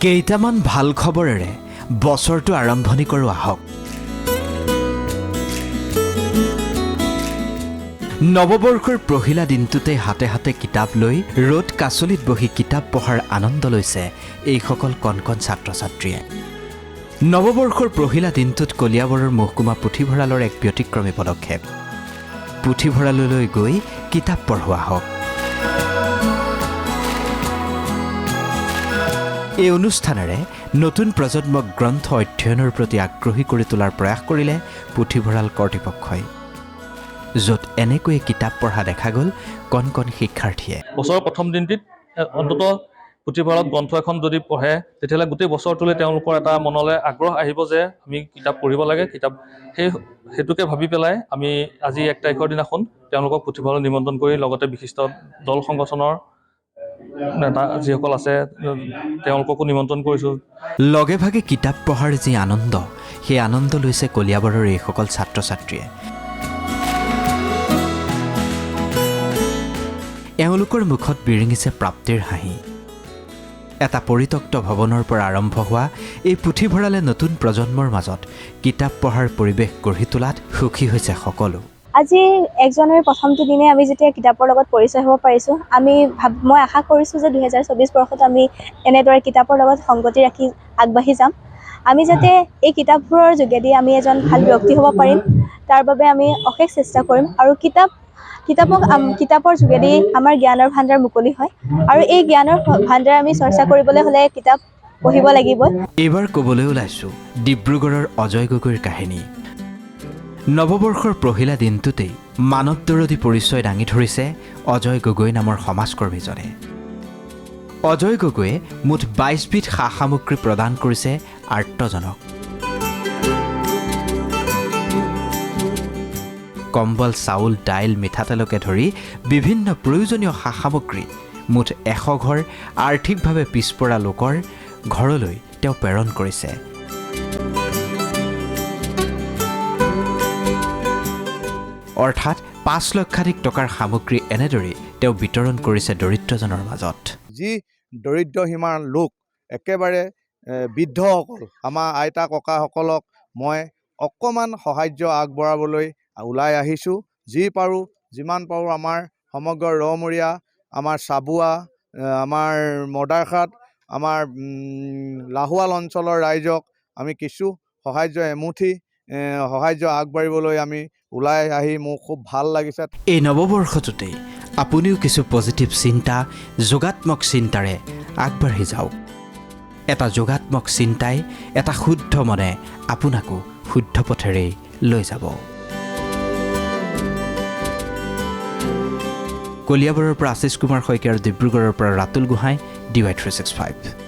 কেইটামান ভাল খবৰেৰে বছৰটো আৰম্ভণি কৰোঁ আহক। নৱবৰ্ষৰ পহিলা দিনটোতে হাতে হাতে কিতাপ লৈ ৰ'দ কাচলিত বহি কিতাপ পঢ়াৰ আনন্দ লৈছে এইসকল কণ ছাত্ৰ ছাত্ৰীয়ে। নৱবৰ্ষৰ পহিলা দিনটোত কলিয়াবৰৰ মহকুমা পুথিভঁৰালৰ এক ব্যতিক্ৰমী পদক্ষেপ। পুথিভঁৰাললৈ গৈ কিতাপ পঢ়োৱা হওক। এই অনুষ্ঠানেৰে নতুন প্ৰজন্মক গ্ৰন্থ অধ্যয়নৰ প্ৰতি আগ্ৰহী কৰি তোলাৰ প্ৰয়াস কৰিলে পুথিভঁৰাল কৰ্তৃপক্ষই, য'ত এনেকৈয়ে কিতাপ পঢ়া দেখা গ'ল কণ শিক্ষাৰ্থীয়ে। বছৰৰ প্ৰথম দিনটিত অন্ততঃ পুথিভঁৰালত গ্ৰন্থ এখন যদি পঢ়ে তেতিয়াহ'লে গোটেই বছৰটোলৈ তেওঁলোকৰ এটা মনলৈ আগ্ৰহ আহিব যে আমি কিতাপ পঢ়িব লাগে। সেইটোকে ভাবি পেলাই আমি আজি 1 তাৰিখৰ দিনাখন তেওঁলোকক পুথিভঁৰালত নিমন্ত্ৰণ কৰি লগতে বিশিষ্ট দল সংগঠনৰ নেতা যিসকল আছে তেওঁলোককো নিমন্ত্ৰণ কৰিছোঁ। লগে ভাগে কিতাপ পঢ়াৰ যি আনন্দ, সেই আনন্দ লৈছে কলিয়াবৰৰ এইসকল ছাত্ৰ ছাত্ৰীয়ে। এওঁলোকৰ মুখত বিৰিঙিছে প্ৰাপ্তিৰ হাঁহি। এটা পৰিত্যক্ত ভৱনৰ পৰা আৰম্ভ হোৱা এই পুথিভঁৰালে নতুন প্ৰজন্মৰ মাজত কিতাপ পঢ়াৰ পৰিৱেশ গঢ়ি তোলাত সুখী হৈছে সকলো। আজি 1 জানুৱাৰীৰ প্ৰথমটো দিনে আমি যেতিয়া কিতাপৰ লগত পৰিচয় হ'ব পাৰিছোঁ, মই আশা কৰিছোঁ যে 2024 বৰ্ষত আমি এনেদৰে কিতাপৰ লগত সংগতি ৰাখি আগবাঢ়ি যাম। আমি যাতে এই কিতাপবোৰৰ যোগেদি আমি এজন ভাল ব্যক্তি হ'ব পাৰিম, তাৰ বাবে আমি অশেষ চেষ্টা কৰিম। আৰু কিতাপৰ যোগেদি আমাৰ জ্ঞানৰ ভাণ্ডাৰ মুকলি হয়, আৰু এই জ্ঞানৰ ভাণ্ডাৰ আমি চৰ্চা কৰিবলৈ হ'লে কিতাপ পঢ়িব লাগিব। এইবাৰ ক'বলৈ ওলাইছোঁ ডিব্ৰুগড়ৰ অজয় গগৈৰ কাহিনী। নৱবৰ্ষৰ পহিলা দিনটোতেই মানৱদৰদী পৰিচয় দাঙি ধৰিছে অজয় গগৈ নামৰ সমাজকৰ্মীজনে। অজয় গগৈয়ে মুঠ 22 বিধ সা সামগ্ৰী প্ৰদান কৰিছে আৰ্তজনক। কম্বল, চাউল, দাইল, মিঠাতেলকে ধৰি বিভিন্ন প্ৰয়োজনীয় সা সামগ্ৰী মুঠ 100 ঘৰ আৰ্থিকভাৱে পিছপৰা লোকৰ ঘৰলৈ তেওঁ প্ৰেৰণ কৰিছে। অৰ্থাৎ 5 লক্ষাধিক টকাৰ সামগ্ৰী এনেদৰেই তেওঁ বিতৰণ কৰিছে দৰিদ্ৰজনৰ মাজত। যি দৰিদ্ৰ সীমাৰ লোক, একেবাৰে বৃদ্ধসকল, আমাৰ আইতা ককাসকলক মই অকণমান সাহাৰ্য আগবঢ়াবলৈ ওলাই আহিছোঁ। যিমান পাৰোঁ আমাৰ সমগ্ৰ ৰমৰীয়া, আমাৰ চাবুৱা, আমাৰ মদাৰখাট, আমাৰ লাহোৱাল অঞ্চলৰ ৰাইজক আমি কিছু এমুঠি সাহাৰ্য আগবাঢ়িবলৈ আমি ওলাই আহি মোৰ খুব ভাল লাগিছে। এই নৱবৰ্ষটোতেই আপুনিও কিছু পজিটিভ চিন্তা, যোগাত্মক চিন্তাৰে আগবাঢ়ি যাওক। এটা যোগাত্মক চিন্তাই, এটা শুদ্ধ মনে আপোনাকো শুদ্ধ পথেৰেই লৈ যাব। কলিয়াবৰৰ পৰা আশিষ কুমাৰ শইকীয়া আৰু ডিব্ৰুগড়ৰ পৰা ৰাতুল গোহাঁই, DY365।